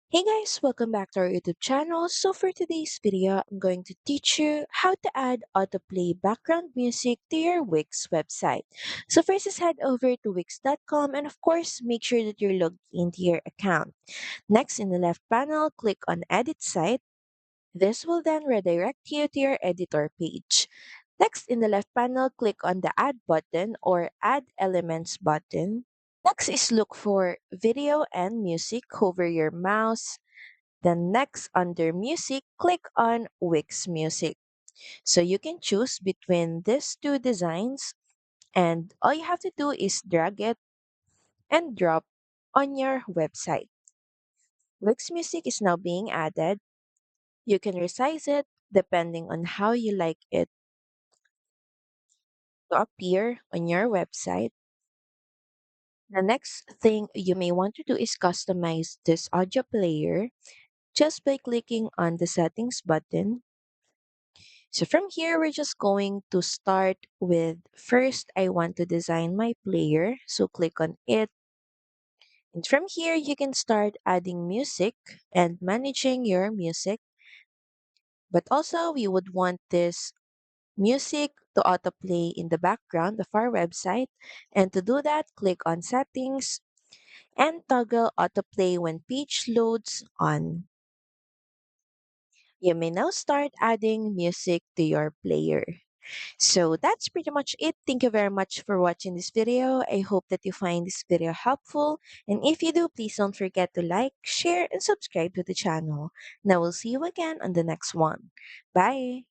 Hey guys, welcome back to our YouTube channel. So for today's video, I'm going to teach you how to add autoplay background music to your Wix website. So first is head over to wix.com and of course, make sure that you're logged into your account. Next, in the left panel, click on Edit Site. This will then redirect you to your editor page. Next, in the left panel, click on the Add button or Add Elements button. Next is look for video and music. Hover your mouse. Then next under music, click on Wix Music. So you can choose between these two designs and all you have to do is drag it and drop on your website. Wix Music is now being added. You can resize it depending on how you like it to appear on your website. The next thing you may want to do is customize this audio player just by clicking on the settings button. So from here, we're just going to start with first, I want to design my player. So click on it. And from here, you can start adding music and managing your music. But also, we would want this music to autoplay in the background of our website. And to do that, click on settings and toggle autoplay when page loads on. You may now start adding music to your player. So that's pretty much it. Thank you very much for watching this video. I hope that you find this video helpful. And if you do, please don't forget to like, share, and subscribe to the channel. And I will see you again on the next one. Bye!